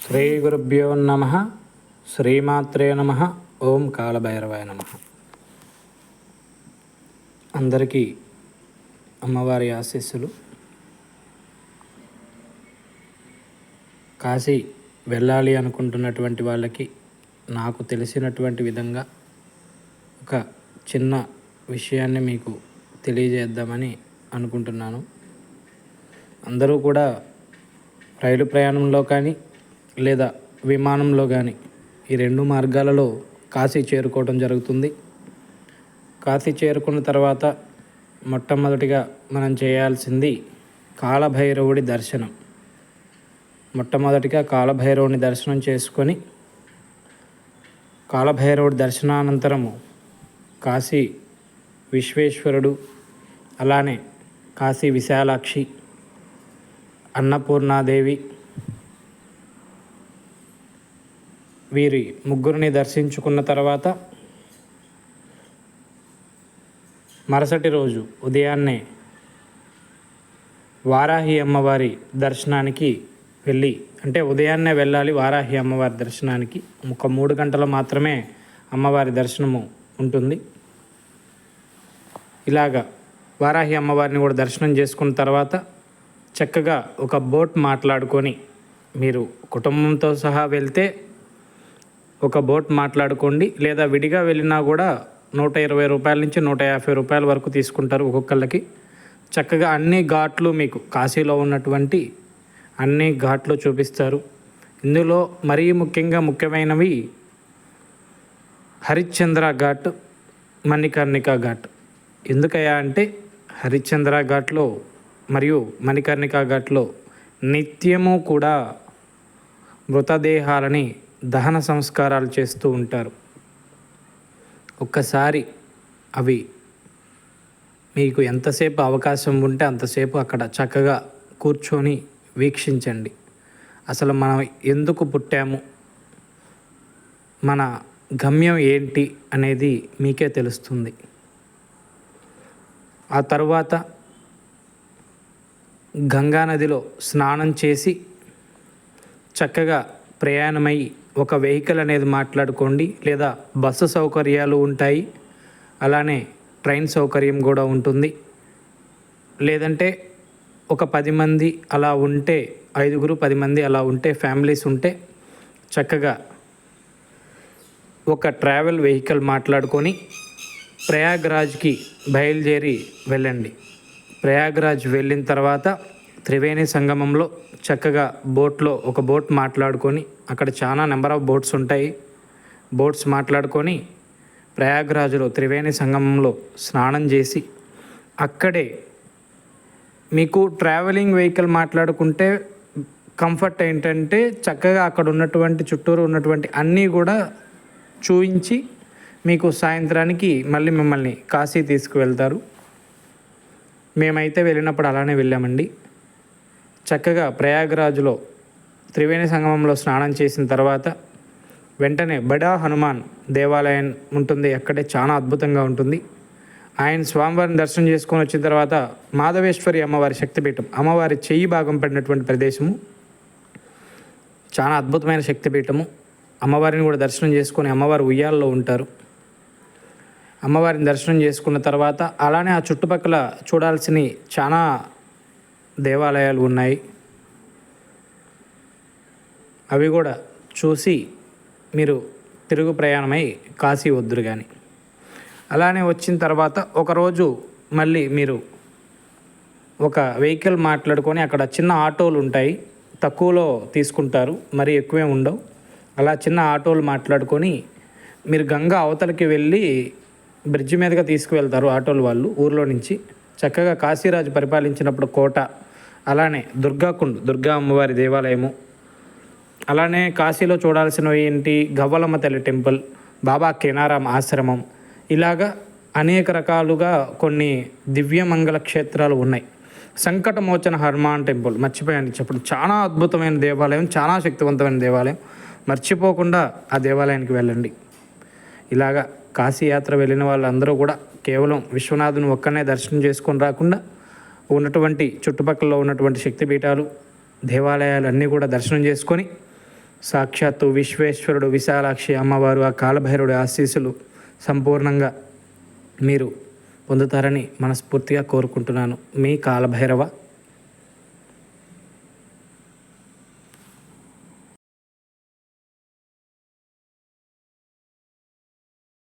శ్రీ గురుభ్యో నమ. శ్రీమాత్రే నమ. ఓం కాలభైరవాయ నమ. అందరికీ అమ్మవారి ఆశీస్సులు. కాశీ వెళ్ళాలి అనుకుంటున్నటువంటి వాళ్ళకి నాకు తెలిసినటువంటి విధంగా ఒక చిన్న విషయాన్ని మీకు తెలియజేద్దామని అనుకుంటున్నాను. అందరూ కూడా రైలు ప్రయాణంలో కానీ లేదా విమానంలో కానీ ఈ రెండు మార్గాలలో కాశీ చేరుకోవడం జరుగుతుంది. కాశీ చేరుకున్న తర్వాత మొట్టమొదటిగా మనం చేయాల్సింది కాలభైరవుడి దర్శనం. మొట్టమొదటిగా కాలభైరవుని దర్శనం చేసుకొని కాలభైరవుడి దర్శనానంతరము కాశీ విశ్వేశ్వరుడు, అలానే కాశీ విశాలాక్షి, అన్నపూర్ణాదేవి, వీరి ముగ్గురిని దర్శించుకున్న తర్వాత మరుసటి రోజు ఉదయాన్నే వారాహి అమ్మవారి దర్శనానికి వెళ్ళి, అంటే ఉదయాన్నే వెళ్ళాలి వారాహి అమ్మవారి దర్శనానికి. ఒక 3 గంటలు మాత్రమే అమ్మవారి దర్శనము ఉంటుంది. ఇలాగా వారాహి అమ్మవారిని కూడా దర్శనం చేసుకున్న తర్వాత చక్కగా ఒక బోట్ మాట్లాడుకొని, మీరు కుటుంబంతో సహా వెళ్తే ఒక బోట్ మాట్లాడుకోండి, లేదా విడిగా వెళ్ళినా కూడా 120 రూపాయల నుంచి 150 రూపాయల వరకు తీసుకుంటారు ఒక్కొక్కళ్ళకి. చక్కగా అన్ని ఘాట్లు, మీకు కాశీలో ఉన్నటువంటి అన్ని ఘాట్లు చూపిస్తారు. ఇందులో మరీ ముఖ్యమైనవి హరిశ్చంద్ర ఘాట్, మణికర్ణికా ఘాట్. ఎందుకయ్యా అంటే హరిశ్చంద్ర ఘాట్లో మరియు మణికర్ణికా ఘాట్లో నిత్యము కూడా మృతదేహాలని దహన సంస్కారాలు చేస్తూ ఉంటారు. ఒక్కసారి అవి మీకు ఎంతసేపు అవకాశం ఉంటే అంతసేపు అక్కడ చక్కగా కూర్చొని వీక్షించండి. అసలు మనం ఎందుకు పుట్టాము, మన గమ్యం ఏంటి అనేది మీకే తెలుస్తుంది. ఆ తరువాత గంగానదిలో స్నానం చేసి చక్కగా ప్రయాణమై ఒక వెహికల్ అనేది మాట్లాడుకోండి, లేదా బస్సు సౌకర్యాలు ఉంటాయి, అలానే ట్రైన్ సౌకర్యం కూడా ఉంటుంది. లేదంటే ఒక 10 మంది అలా ఉంటే, 5-10 మంది అలా ఉంటే, ఫ్యామిలీస్ ఉంటే చక్కగా ఒక ట్రావెల్ వెహికల్ మాట్లాడుకొని ప్రయాగ్రాజ్కి బయలుదేరి వెళ్ళండి. ప్రయాగ్రాజ్ వెళ్ళిన తర్వాత త్రివేణి సంగమంలో చక్కగా బోట్లో ఒక బోట్ మాట్లాడుకొని, అక్కడ చాలా నెంబర్ ఆఫ్ బోట్స్ ఉంటాయి, బోట్స్ మాట్లాడుకొని ప్రయాగ్రాజ్లో త్రివేణి సంగమంలో స్నానం చేసి, అక్కడే మీకు ట్రావెలింగ్ వెహికల్ మాట్లాడుకుంటే కంఫర్ట్ ఏంటంటే చక్కగా అక్కడ ఉన్నటువంటి చుట్టూరు ఉన్నటువంటి అన్నీ కూడా చూయించి మీకు సాయంత్రానికి మళ్ళీ మిమ్మల్ని కాశీ తీసుకువెళ్తారు. మేమైతే వెళ్ళినప్పుడు అలానే వెళ్ళామండి. చక్కగా ప్రయాగ్రాజ్లో త్రివేణి సంగమంలో స్నానం చేసిన తర్వాత వెంటనే బడా హనుమాన్ దేవాలయం ఉంటుంది, అక్కడే చాలా అద్భుతంగా ఉంటుంది. ఆయన స్వామివారిని దర్శనం చేసుకొని వచ్చిన తర్వాత మాధవేశ్వరి అమ్మవారి శక్తిపీఠం, అమ్మవారి చెయ్యి భాగం పడినటువంటి ప్రదేశము, చాలా అద్భుతమైన శక్తిపీఠము. అమ్మవారిని కూడా దర్శనం చేసుకొని, అమ్మవారు ఉయ్యాల్లో ఉంటారు. అమ్మవారిని దర్శనం చేసుకున్న తర్వాత అలానే ఆ చుట్టుపక్కల చూడాల్సిన చాలా దేవాలయాలు ఉన్నాయి, అవి కూడా చూసి మీరు తిరుగు ప్రయాణమై కాశీ వద్దురు. కానీ అలానే వచ్చిన తర్వాత ఒకరోజు మళ్ళీ మీరు ఒక వెహికల్ మాట్లాడుకొని, అక్కడ చిన్న ఆటోలు ఉంటాయి, తక్కువలో తీసుకుంటారు, మరి ఎక్కువే ఉండవు. అలా చిన్న ఆటోలు మాట్లాడుకొని మీరు గంగా అవతలకి వెళ్ళి బ్రిడ్జి మీదుగా తీసుకువెళ్తారు ఆటోలు వాళ్ళు ఊర్లో నుంచి. చక్కగా కాశీరాజు పరిపాలించినప్పుడు కోట, అలానే దుర్గాకుండ్, దుర్గా అమ్మవారి దేవాలయము, అలానే కాశీలో చూడాల్సినవి ఏంటి, గవ్వలమ్మ తల్లి టెంపుల్, బాబా కేనారాం ఆశ్రమం, ఇలాగా అనేక రకాలుగా కొన్ని దివ్యమంగళ క్షేత్రాలు ఉన్నాయి. సంకటమోచన హనుమాన్ టెంపుల్ మర్చిపోయాను చెప్పడం, చాలా అద్భుతమైన దేవాలయం, చాలా శక్తివంతమైన దేవాలయం. మర్చిపోకుండా ఆ దేవాలయానికి వెళ్ళండి. ఇలాగా కాశీ యాత్ర వెళ్ళిన వాళ్ళందరూ కూడా కేవలం విశ్వనాథుని ఒక్కనే దర్శనం చేసుకొని రాకుండా ఉన్నటువంటి చుట్టుపక్కల ఉన్నటువంటి శక్తిపీఠాలు, దేవాలయాలు అన్నీ కూడా దర్శనం చేసుకొని సాక్షాత్తు విశ్వేశ్వరుడు, విశాలాక్షి అమ్మవారు, ఆ కాలభైరుడి ఆశీస్సులు సంపూర్ణంగా మీరు పొందుతారని మనస్ఫూర్తిగా కోరుకుంటున్నాను. మీ కాలభైరవ.